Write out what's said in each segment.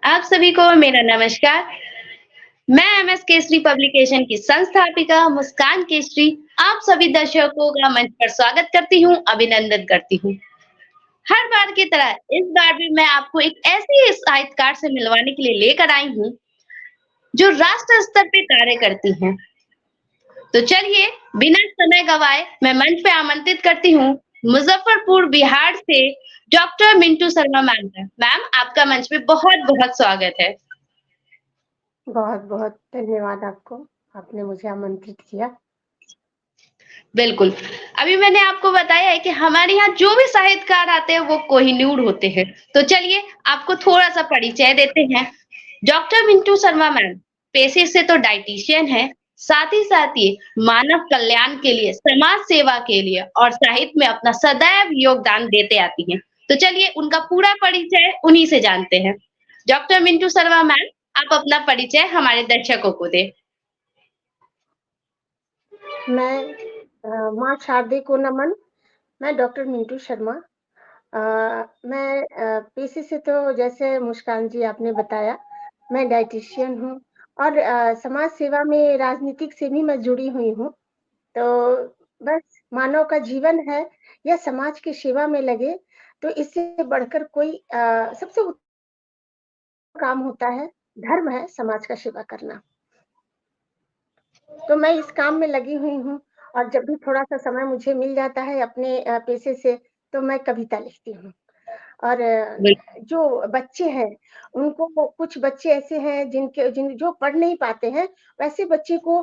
आप सभी को मेरा नमस्कार। मैं एमएस केसरी पब्लिकेशन की संस्थापिका मुस्कान केसरी आप सभी दर्शकों का मंच पर स्वागत करती हूँ, अभिनंदन करती हूँ। हर बार की तरह इस बार भी मैं आपको एक ऐसी साहित्यकार से मिलवाने के लिए लेकर आई हूँ, जो राष्ट्र स्तर पे कार्य करती हैं। तो चलिए बिना समय गवाए मैं मंच पे आमंत्रित करती हूँ मुजफ्फरपुर बिहार से डॉक्टर मिंटू शर्मा मैम का। मैम आपका मंच पे बहुत-बहुत स्वागत है। बहुत-बहुत धन्यवाद आपको, आपने मुझे आमंत्रित किया। बिल्कुल। अभी मैंने आपको बताया है कि हमारे यहाँ जो भी साहित्यकार आते हैं वो कोहिनूर होते हैं। तो चलिए आपको थोड़ा-सा परिचय देते हैं। डॉक्टर मिंटू शर्मा मैम पेशे से तो डायटीशियन है, साथ ही साथ ये मानव कल्याण के लिए, समाज सेवा के लिए और साहित्य में अपना सदैव योगदान देते आती हैं। तो चलिए उनका पूरा परिचय उन्हीं से जानते हैं। डॉक्टर मिंटू शर्मा मैम आप अपना परिचय हमारे दर्शकों को दें। मैं माँ शारदे को नमन, मैं डॉक्टर मिंटू शर्मा। मैं पेशे से तो जैसे मुस्कान जी आपने बताया, मैं डायटीशियन हूँ और समाज सेवा में राजनीतिक से भी मैं जुड़ी हुई हूँ। तो बस मानव का जीवन है, या समाज की सेवा में लगे, तो इससे बढ़कर कोई सबसे उत्तम काम होता है, धर्म है समाज का सेवा करना। तो मैं इस काम में लगी हुई हूँ और जब भी थोड़ा-सा समय मुझे मिल जाता है अपने पेशे से, तो मैं कविता लिखती हूँ। और बिल जो बच्चे हैं, उनको कुछ बच्चे ऐसे हैं जो पढ़ नहीं पाते हैं, वैसे बच्चे को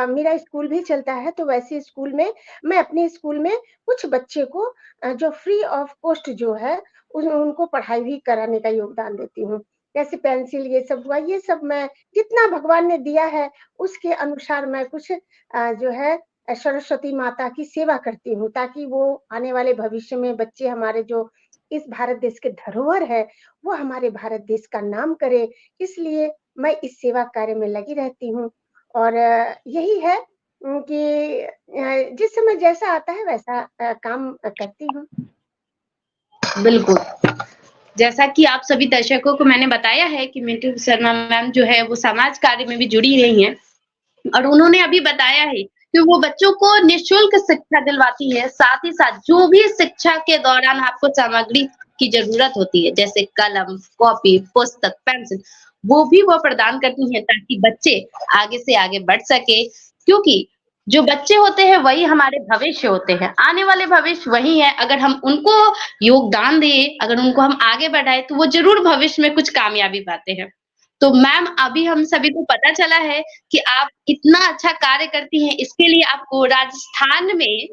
मेरा स्कूल भी चलता है, तो वैसे स्कूल में मैं अपने स्कूल में कुछ बच्चे को जो फ्री ऑफ कॉस्ट जो है, उनको पढ़ाई भी कराने का योगदान देती हूँ। जैसे पेंसिल ये सब हुआ, ये सब मैं जितना भगवान ने दिया है, उसके अनुसार मैं कुछ जो है सरस्वती माता की सेवा करती हूँ, ताकि वो आने वाले भविष्य में बच्चे हमारे जो इस भारत देश के धरोहर है, वो हमारे भारत देश का नाम करे, इसलिए मैं इस सेवा कार्य में लगी रहती हूँ। और यही है कि जिस समय जैसा आता है वैसा काम करती हूँ। बिल्कुल। जैसा कि आप सभी दर्शकों को मैंने बताया है कि मिंटू शर्मा मैम जो है वो समाज कार्य में भी जुड़ी रही हैं और उन्होंने अभी बताया है कि वो बच्चों को निःशुल्क शिक्षा दिलवाती है, साथ ही साथ जो भी शिक्षा के दौरान आपको सामग्री की ज़रूरत होती है, जैसे कलम, कॉपी, पुस्तक, पेंसिल, वो भी वो प्रदान करती हैं ताकि बच्चे आगे से आगे बढ़ सके क्योंकि जो बच्चे होते हैं वही हमारे भविष्य होते हैं, आने वाले भविष्य वही है, अगर हम उनको योगदान दें, अगर उनको हम आगे बढ़ाएँ तो वो ज़रूर भविष्य में कुछ कामयाबी पाते हैं। तो मैम अभी हम सभी को पता चला है कि आप इतना अच्छा कार्य करती हैं, इसके लिए आपको राजस्थान में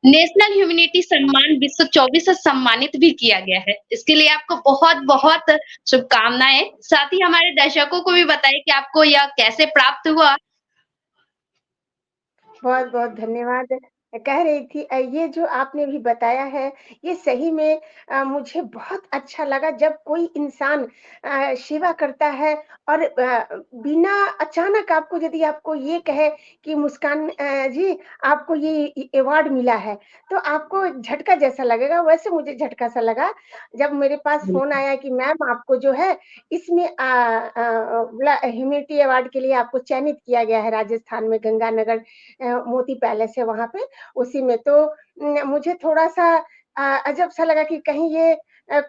नेशनल ह्यूमैनिटी सम्मान 2024 से सम्मानित भी किया गया है। इसके लिए आपको बहुत-बहुत शुभकामनाएँ। साथ ही हमारे दर्शकों को भी बताइए कि आपको यह कैसे प्राप्त हुआ? बहुत-बहुत धन्यवाद। कह रही थी ये जो आपने भी बताया है, ये सही में मुझे बहुत अच्छा लगा जब कोई इंसान सेवा करता है और बिना अचानक आपको यदि आपको ये कहे कि मुस्कान जी आपको ये अवार्ड मिला है, तो आपको झटका जैसा लगेगा, वैसे मुझे झटका-सा लगा, जब मेरे पास फ़ोन बिल्कुल, आया कि मैम आपको जो है इसमें बोला ह्यूमैनिटी अवार्ड के लिए आपको चयनित किया गया है राजस्थान में गंगानगर मोती पैलेस है वहाँ पे, उसी में तो मुझे थोड़ा-सा अजब-सा लगा कि कहीं ये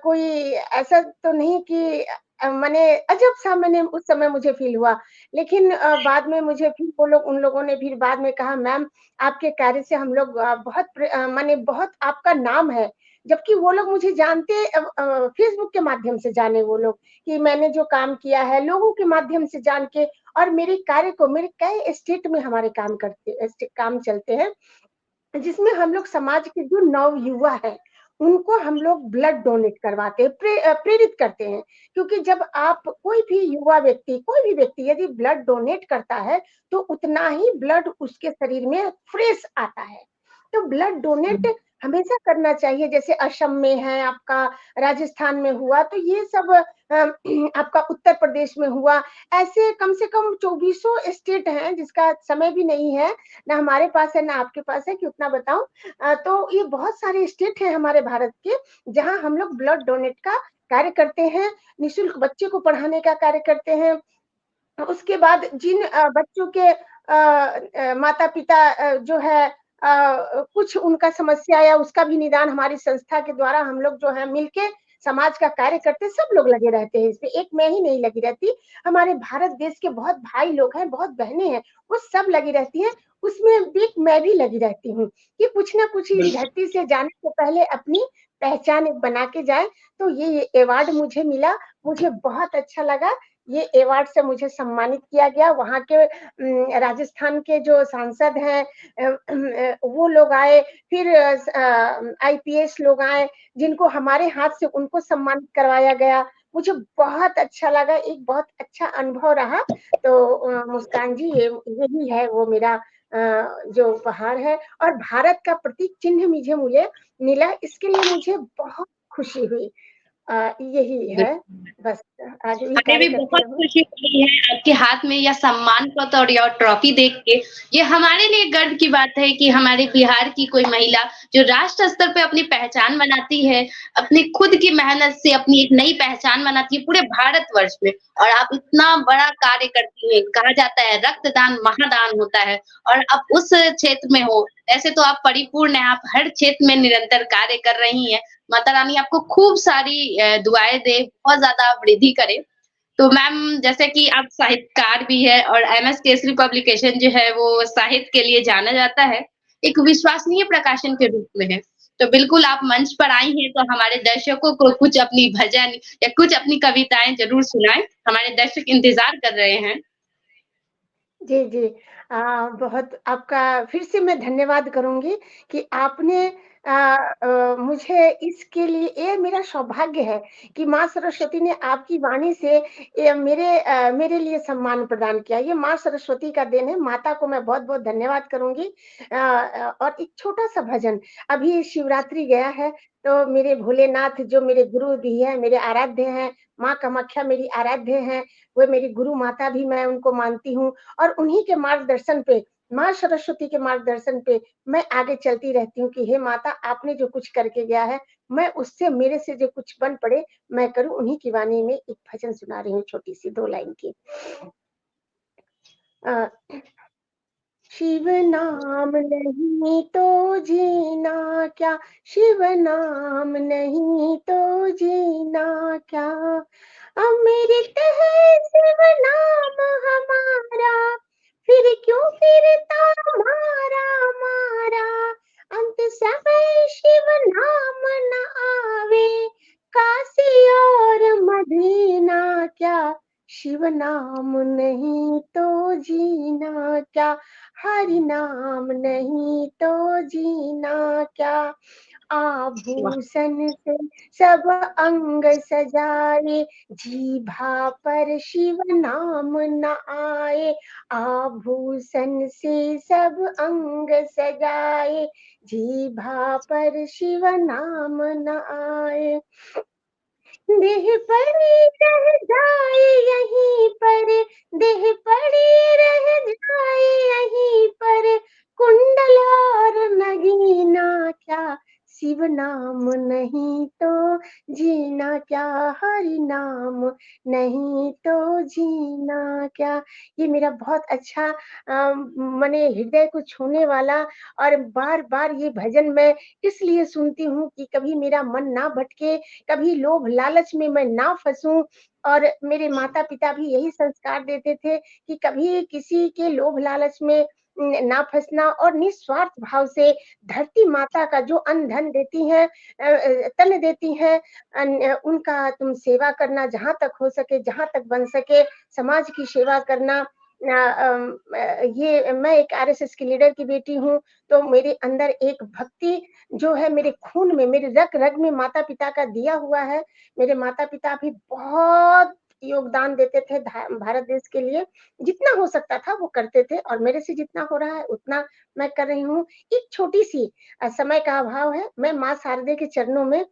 कोई ऐसा तो नहीं कि माने अजब-सा मैंने उस समय मुझे फ़ील हुआ। लेकिन बाद में मुझे फिर वो लोग उन लोगों ने फिर बाद में कहा मैम आपके कार्य से हम लोग माने बहुत आपका नाम है। जबकि वो लोग मुझे जानते फ़ेसबुक के माध्यम से जाने वो लोग, कि मैंने जो काम किया है, लोगों के माध्यम से जान के और मेरे कार्य को मेरे कई स्टेट में हमारे काम चलते हैं, जिसमें हम लोग समाज के जो नवयुवा हैं, उनको हम लोग ब्लड डोनेट करवाते हैं, प्रेरित करते हैं। क्योंकि जब आप कोई भी युवा व्यक्ति, कोई भी व्यक्ति यदि ब्लड डोनेट करता है, तो उतना ही ब्लड उसके शरीर में फ्रेश आता है। तो ब्लड डोनेट हमेशा करना चाहिए। जैसे असम में है आपका, राजस्थान में हुआ, तो ये सब आपका उत्तर प्रदेश में हुआ। ऐसे कम से कम 2400 स्टेट हैं जिसका समय भी नहीं है, ना हमारे पास है ना आपके पास है कि उतना बताऊँ। तो ये बहुत सारे स्टेट हैं हमारे भारत के, जहाँ हम लोग ब्लड डोनेट का कार्य करते हैं, निःशुल्क बच्चे को पढ़ाने का कार्य करते हैं। उसके बाद जिन बच्चों के माता-पिता जो है कुछ उनका समस्या या उसका भी निदान हमारी संस्था के द्वारा हम लोग जो है मिलके समाज का कार्य करते हैं, सब लोग लगे रहते हैं इसमें, एक मैं ही नहीं लगी रहती। हमारे भारत देश के बहुत भाई लोग हैं, बहुत बहनें हैं, वो सब लगी रहती हैं, उसमें भी मैं भी लगी रहती हूँ, कि कुछ ना कुछ इस बिल्कुल। धरती से जाने से पहले अपनी पहचान एक बना के जाएँ। तो ये अवार्ड मुझे मिला, मुझे बहुत अच्छा लगा। ये अवार्ड से मुझे सम्मानित किया गया। वहाँ के राजस्थान के जो सांसद हैं वो लोग आए, फिर आईपीएस लोग आए, जिनको हमारे हाथ से उनको सम्मानित करवाया गया। मुझे बहुत अच्छा लगा, एक बहुत अच्छा अनुभव रहा। तो मुस्कान जी ये यही है वो मेरा जो उपहार है, और भारत का प्रतीक चिन्ह मुझे मुझे मिला, इसके लिए मुझे बहुत खुशी हुई। यही है, बिल्कुल। बस आगे भी हमें कार्य भी करते बहुत रहूँ। खुशी हो रही है आपके हाथ में यह सम्मान पत्र और यह ट्रॉफी देख के। ये हमारे लिए गर्व की बात है कि हमारे बिहार की कोई महिला जो राष्ट्र स्तर पे अपनी पहचान बनाती है, अपनी खुद की मेहनत से अपनी एक नई पहचान बनाती है पूरे भारतवर्ष में, और आप इतना बड़ा कार्य करती हैं। कहा जाता है रक्तदान महादान होता है, और आप उस क्षेत्र में हो। ऐसे तो आप परिपूर्ण हैं, आप हर क्षेत्र में निरंतर कार्य कर रही हैं। माता रानी आपको खूब सारी दुआएँ दे, बहुत ज़्यादा वृद्धि करे। तो मैम, जैसे कि आप साहित्यकार भी हैं और एमएस केसरी पब्लिकेशन जो है वो साहित्य के लिए जाना जाता है, एक विश्वसनीय प्रकाशन के रूप में है। तो बिल्कुल आप मंच पर आई हैं तो हमारे दर्शकों को कुछ अपनी भजन या कुछ अपनी कविताएँ ज़रूर सुनाएँ, हमारे दर्शक इंतज़ार कर रहे हैं। जी, जी। बहुत आपका फिर से मैं धन्यवाद करूँगी कि आपने मुझे इसके लिए ये मेरा सौभाग्य है कि माँ सरस्वती ने आपकी वाणी से ये मेरे लिए सम्मान प्रदान किया। ये माँ सरस्वती का देन है, माता को मैं बहुत-बहुत धन्यवाद करूँगी। और एक छोटा-सा भजन, अभी शिवरात्रि गया है, तो मेरे भोलेनाथ जो मेरे गुरु भी हैं, मेरे आराध्य हैं, माँ कामाख्या मेरी आराध्य हैं, वो मेरी गुरु माता भी मैं उनको मानती हूँ। और उन्हीं के मार्गदर्शन पे, माँ सरस्वती के मार्गदर्शन पे मैं आगे चलती रहती हूँ कि हे माता आपने जो कुछ करके गया है, मैं उससे मेरे से जो कुछ बन पड़े मैं करूँ। उन्हीं की वाणी में एक भजन सुना रही हूँ छोटी-सी 2 लाइन की। अ, शिव नाम नहीं तो जीना क्या, शिव नाम नहीं तो जीना क्या, अमृत है शिव नाम हमारा, फिर क्यों फिरता मारा मारा, अंत समय शिव नाम न आवे, काशी और मदीना क्या, शिव नाम नहीं तो जीना क्या, हरि नाम नहीं तो जीना क्या, वाह! आभूषण से सब अंग सजाए, जीभा पर शिव नाम न आए, आभूषण से सब अंग सजाए, जीभा पर शिव नाम न आए, देह पड़ी रह जाए यहीं पर, देह पड़ी रह जाए यहीं पर, कुंडल और नगीना क्या, शिव नाम नहीं तो जीना क्या, हरि नाम नहीं तो जीना क्या। ये मेरा बहुत अच्छा माने हृदय को छूने वाला, और बार-बार ये भजन मैं इसलिए सुनती हूँ कि कभी मेरा मन ना भटके, कभी लोभ लालच में मैं ना फँसूँ, और मेरे माता-पिता भी यही संस्कार देते थे कि कभी किसी के लोभ लालच में ना फँसना, और निस्वार्थ भाव से धरती माता का जो अन्न-धन देती हैं, तन देती हैं, उनका तुम सेवा करना, जहाँ तक हो सके, जहाँ तक बन सके समाज की सेवा करना। ये मैं एक आरएसएस की लीडर की बेटी हूँ, तो मेरे अंदर एक भक्ति जो है मेरे खून में, मेरे रग-रग में माता-पिता का दिया हुआ है। मेरे माता-पिता भी बहुत योगदान देते थे भारत देश के लिए, जितना हो सकता था वो करते थे और मेरे से जितना हो रहा है उतना मैं कर रही हूँ। एक छोटी-सी समय का अभाव है, मैं माँ शारदे के चरणों में,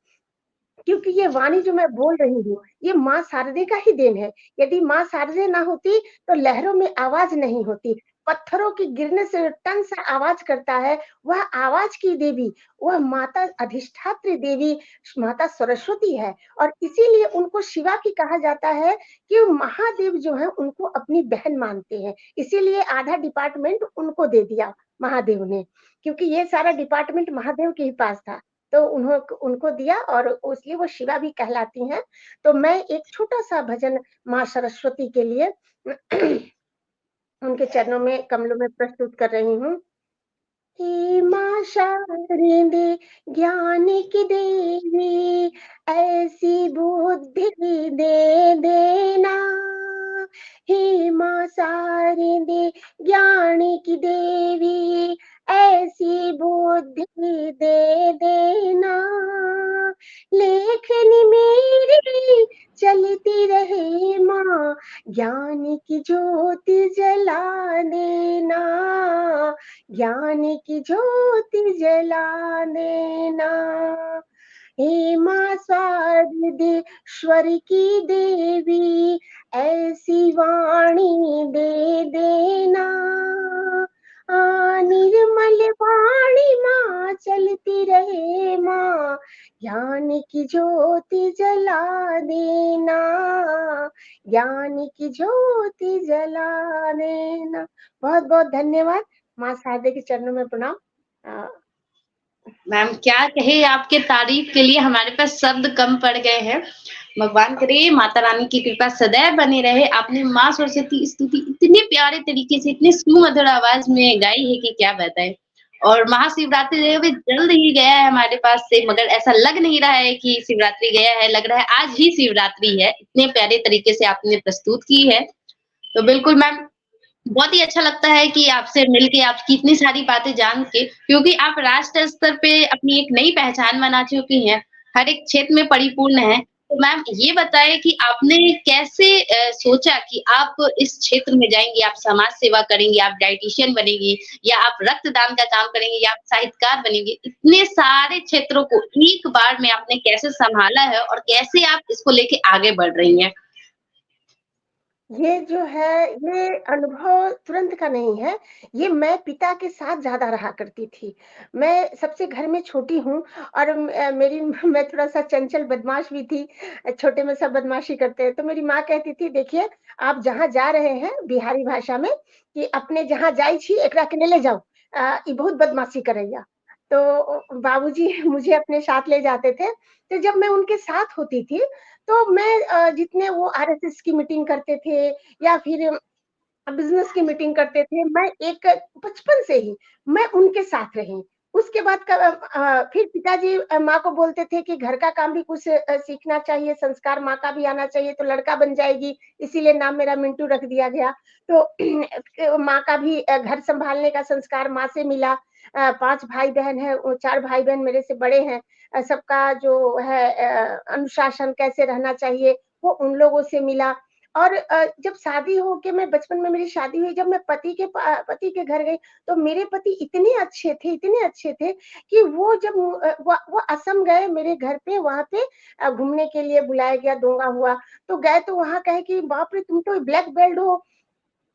क्योंकि ये वाणी जो मैं बोल रही हूँ, ये माँ शारदे का ही देन है। यदि माँ शारदे ना होती, तो लहरों में आवाज़ नहीं होती। पत्थरों के गिरने से टन सा आवाज़ करता है, वह आवाज़ की देवी, वह माता अधिष्ठात्री देवी माता सरस्वती है और इसीलिए उनको शिवा भी कहा जाता है कि महादेव जो हैं, उनको अपनी बहन मानते हैं। इसीलिए आधा डिपार्टमेंट उनको दे दिया महादेव ने, क्योंकि ये सारा डिपार्टमेंट महादेव के ही पास था। तो उनको दिया और इसलिए वो शिवा भी कहलाती हैं। तो मैं एक छोटा-सा भजन माँ सरस्वती के लिए उनके चरणों में कमलों में प्रस्तुत कर रही हूँ। हे माँ शारदे ज्ञान की देवी, ऐसी बुद्धि दे देना। हे माँ शारदे ज्ञान की देवी, ऐसी बुद्धि दे देना। लेखनी मेरी चलती रहे माँ, ज्ञान की ज्योति जला देना, ज्ञान की ज्योति जला देना। हे माँ स्वार्देश्वर की देवी, ऐसी वाणी दे देना। निर्मल वाणी माँ चलती रहे माँ, ज्ञान की ज्योति जला देना, ज्ञान की ज्योति जला देना। बहुत-बहुत धन्यवाद। माँ शारदे के चरणों में प्रणाम। अ, मैम क्या कहे आपके तारीफ के लिए हमारे पास शब्द कम पड़ गए हैं। भगवान करे माता रानी की कृपा सदैव बनी रहे। आपने माँ सरस्वती स्तुति इतने प्यारे तरीके से, इतने सुमधुर आवाज में गाई है कि क्या बताएँ। और महाशिवरात्रि जो है वो जल्द ही गया है हमारे पास से, मगर ऐसा लग नहीं रहा है कि शिवरात्रि गया है, लग रहा है आज ही शिवरात्रि है। इतने प्यारे तरीके से आपने प्रस्तुत की है। तो बिल्कुल मैम, बहुत ही अच्छा लगता है कि आपसे मिलके, आपकी इतनी सारी बातें जान के, क्योंकि आप राष्ट्र स्तर पे अपनी एक नई पहचान बना चुकी हैं, हर एक क्षेत्र में परिपूर्ण हैं। तो मैम ये बताएँ कि आपने कैसे सोचा कि आप इस क्षेत्र में जाएँगी, आप समाज सेवा करेंगी, आप डायटीशियन बनेंगी या आप रक्तदान का काम करेंगी या आप साहित्यकार बनेंगी? इतने सारे क्षेत्रों को एक बार में आपने कैसे सँभाला है और कैसे आप इसको लेके आगे बढ़ रही हैं? ये जो है, ये अनुभव तुरंत का नहीं है, ये मैं पिता के साथ ज़्यादा रहा करती थी। मैं सबसे घर में छोटी हूँ और मेरी मैं थोड़ा-सा चंचल बदमाश भी थी। छोटे में सब बदमाशी करते हैं, तो मेरी माँ कहती थी, "देखिए, आप जहाँ जा रहे हैं बिहारी भाषा में कि अपने जहाँ जाई छी एकरा के ले जाओ। ई बहुत बदमाशी करैया।" तो बाबूजी मुझे अपने साथ ले जाते थे, तो जब मैं उनके साथ होती थी, तो मैं जितने वो आरएसएस की मीटिंग करते थे या फिर बिज़नेस की मीटिंग करते थे, मैं एक बचपन से ही मैं उनके साथ रही। उसके बाद फिर पिताजी माँ को बोलते थे कि घर का काम भी कुछ सीखना चाहिए, संस्कार माँ का भी आना चाहिए, तो लड़का बन जाएगी, इसीलिए नाम मेरा मिंटू रख दिया गया। तो माँ का भी घर सँभालने का संस्कार माँ से मिला। 5 भाई-बहन हैं, वो 4 भाई-बहन मेरे से बड़े हैं। सबका जो है अनुशासन कैसे रहना चाहिए, वो उन लोगों से मिला। और जब शादी हो के मैं बचपन में मेरी शादी हुई, जब मैं पति के घर गई, तो मेरे पति इतने अच्छे थे कि वो जब वो असम गए मेरे घर पे, वहाँ पे घूमने के लिए बुलाया गया, दोंगा हुआ, तो गए तो वहाँ कहे कि बाप रे! तुम तो ब्लैक बेल्ट हो,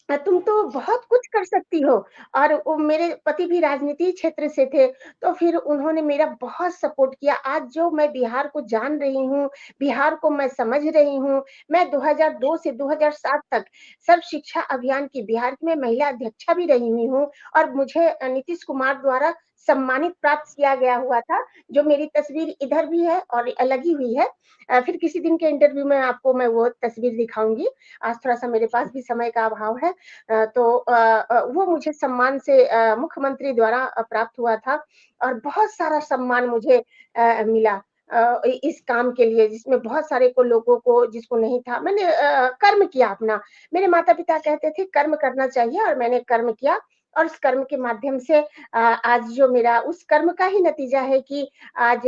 तुम तो बहुत कुछ कर सकती हो। और वो मेरे पति भी राजनीति क्षेत्र से थे, तो फिर उन्होंने मेरा बहुत सपोर्ट किया। आज जो मैं बिहार को जान रही हूँ, बिहार को मैं समझ रही हूँ, मैं 2002 से 2007 तक सर्व शिक्षा अभियान की बिहार में महिला अध्यक्षा भी रही हुई हूँ और मुझे नीतीश कुमार द्वारा सम्मानित प्राप्त किया गया हुआ था, जो मेरी तस्वीर इधर भी है और लगी हुई है। फिर किसी दिन के इंटरव्यू में आपको मैं वो तस्वीर दिखाऊँगी। आज थोड़ा-सा मेरे पास भी समय का अभाव है। तो वो मुझे सम्मान से मुख्यमंत्री द्वारा प्राप्त हुआ था और बहुत सारा सम्मान मुझे मिला इस काम के लिए, जिसमें बहुत सारे को लोगों को जिसको नहीं था। मैंने कर्म किया अपना। मेरे माता-पिता कहते थे कर्म करना चाहिए और मैंने कर्म किया और उस कर्म के माध्यम से आज जो मेरा उस कर्म का ही नतीजा है कि आज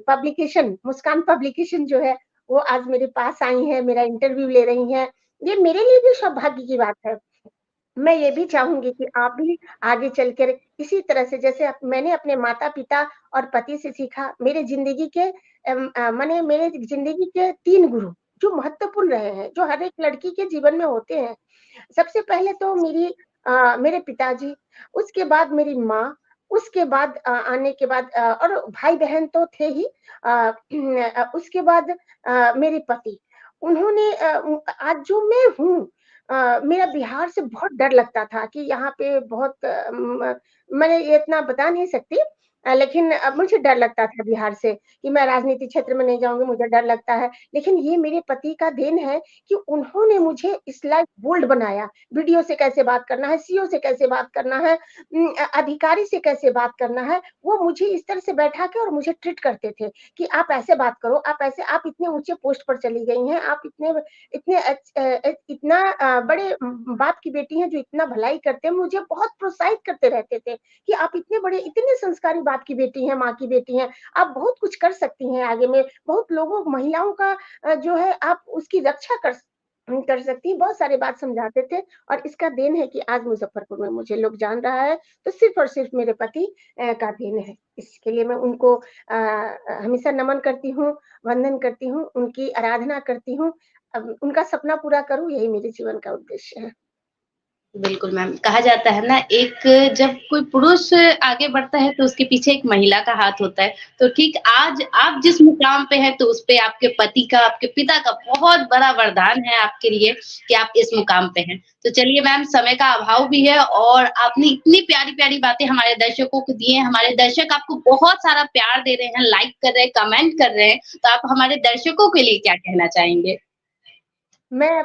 पब्लिकेशन मुस्कान पब्लिकेशन जो है वो आज मेरे पास आई हैं, मेरा इंटरव्यू ले रही हैं, ये मेरे लिए भी सौभाग्य की बात है। मैं ये भी चाहूँगी कि आप भी आगे चलकर इसी तरह से जैसे मैंने अपने माता-पिता और पति से सीखा, मेरे ज़िंदगी के माने मेरे ज़िंदगी के 3 गुरु, जो महत्वपूर्ण रहे हैं, जो हर एक लड़की के जीवन में होते हैं। सबसे पहले तो मेरे पिताजी, उसके बाद मेरी माँ, उसके बाद आने के बाद और भाई-बहन तो थे ही उसके बाद मेरे पति। उन्होंने आज जो मैं हूँ मेरा बिहार से बहुत डर लगता था कि यहाँ पे बहुत मैं ये इतना बता नहीं सकती लेकिन मुझे डर लगता था बिहार से कि मैं राजनीतिक क्षेत्र में नहीं जाऊँगी, मुझे डर लगता है। लेकिन ये मेरे पति का देन है कि उन्होंने मुझे इस लायक बोल्ड बनाया। वीडियो से कैसे बात करना है, सीओ से कैसे बात करना है, अधिकारी से कैसे बात करना है, वो मुझे इस तरह से बैठा के और मुझे ट्रीट करते थे कि आप ऐसे बात करो, आप इतने ऊँचे पोस्ट पर चली गई हैं, आप इतने इतने इतना बड़े बाप की बेटी हैं जो इतना भलाई करते हैं, मुझे बहुत प्रोत्साहित करते रहते थे कि आप इतने बड़े इतने संस्कारी बाप की बेटी हैं, माँ की बेटी हैं, आप बहुत कुछ कर सकती हैं आगे में, बहुत लोगों महिलाओं का जो है आप उसकी रक्षा कर सकती हैं, बहुत सारी बात समझाते थे और इसका देन है कि आज मुज़फ्फरपुर में मुझे लोग जान रहा है, तो सिर्फ़ और सिर्फ़ मेरे पति का देन है। इसके लिए मैं उनको हमेशा नमन करती हूँ, वंदन करती हूँ, उनकी आराधना करती हूँ। अब उनका सपना पूरा करूँ यही मेरे जीवन का उद्देश्य है। बिल्कुल मैम, कहा जाता है ना एक जब कोई पुरुष आगे बढ़ता है तो उसके पीछे एक महिला का हाथ होता है। तो ठीक आज आप जिस मुकाम पे हैं तो उसपे आपके पति का, आपके पिता का बहुत बड़ा वरदान है आपके लिए कि आप इस मुकाम पे हैं। तो चलिए मैम समय का अभाव भी है और आपने इतनी प्यारी-प्यारी बातें हमारे दर्शकों को दी हैं। हमारे दर्शक आपको बहुत सारा प्यार दे रहे हैं, लाइक कर रहे हैं, कमेंट कर रहे हैं। तो आप हमारे दर्शकों के लिए क्या कहना चाहेंगे? मैं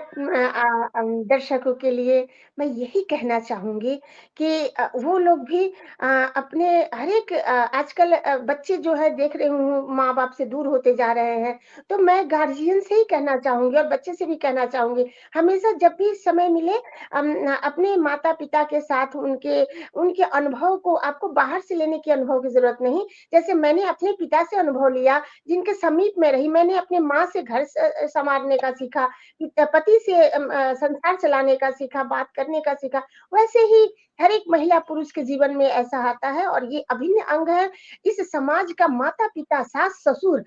दर्शकों के लिए मैं यही कहना चाहूँगी कि वो लोग भी अपने हर एक आजकल बच्चे जो है देख रही हूँ माँ-बाप से दूर होते जा रहे हैं, तो मैं गार्जियन से ही कहना चाहूँगी और बच्चे से भी कहना चाहूँगी, हमेशा जब भी समय मिले अपने माता-पिता के साथ उनके उनके अनुभव को आपको बाहर से लेने की अनुभव की ज़रूरत नहीं। जैसे मैंने अपने पिता से अनुभव लिया, जिनके समीप में रही, मैंने अपनी माँ से घर सँवारने का सीखा, पति से संसार चलाने का सीखा, बात करने का सीखा, वैसे ही हर एक महिला पुरुष के जीवन में ऐसा आता है और ये अभिन्न अंग है। इस समाज का माता-पिता, सास-ससुर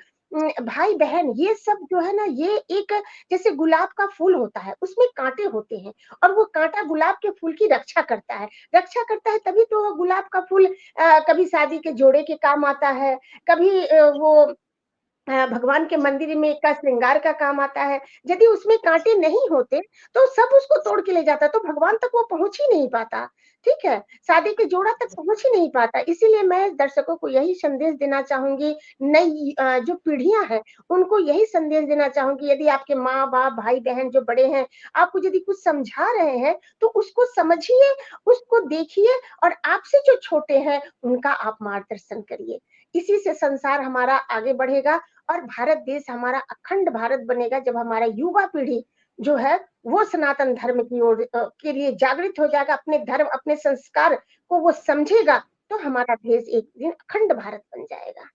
भाई-बहन ये सब जो है ना ये एक जैसे गुलाब का फूल होता है, उसमें काँटे होते हैं और वो काँटा गुलाब के फूल की रक्षा करता है। रक्षा करता है तभी तो वो गुलाब का फूल कभी शादी के जोड़े के काम आता है, कभी वो भगवान के मंदिर में का श्रृंगार का काम आता है। यदि उसमें काँटे नहीं होते, तो सब उसको तोड़ के ले जाता, तो भगवान तक वो पहुँच ही नहीं पाता, ठीक है? शादी के जोड़ा तक पहुँच ही नहीं पाता। इसीलिए मैं दर्शकों को यही संदेश देना चाहूँगी, नई जो पीढ़ियाँ हैं, उनको यही संदेश देना चाहूँगी, यदि आपके माँ-बाप, भाई-बहन जो बड़े हैं, आपको यदि कुछ समझा रहे हैं, तो उसको समझिए, उसको देखिए और आपसे जो छोटे हैं, उनका आप मार्गदर्शन करिए। इसी से संसार हमारा आगे बढ़ेगा और भारत देश हमारा अखंड भारत बनेगा जब हमारा युवा पीढ़ी जो है वो सनातन धर्म की ओर के लिए जागृत हो जाएगा, अपने धर्म, अपने संस्कार को वो समझेगा, तो हमारा देश एक दिन अखंड भारत बन जाएगा।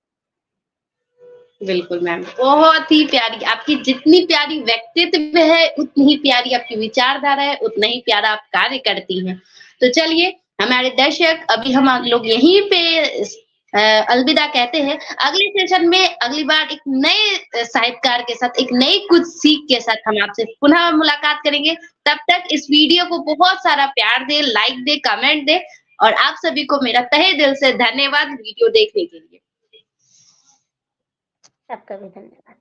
बिल्कुल मैम, बहुत ही प्यारी आपकी जितनी प्यारी व्यक्तित्व है, उतनी ही प्यारी आपकी विचारधारा है, उतना ही प्यारा आप कार्य करती हैं। तो चलिए, हमारे दर्शक अभी हम लोग यहीं पे अलविदा कहते हैं। अगले सेशन में अगली बार एक नए साहित्यकार के साथ, एक नई कुछ सीख के साथ हम आपसे पुनः मुलाकात करेंगे। तब तक इस वीडियो को बहुत सारा प्यार दें, लाइक दें, कमेंट दें और आप सभी को मेरा तहे दिल से धन्यवाद वीडियो देखने के लिए। आपका भी धन्यवाद।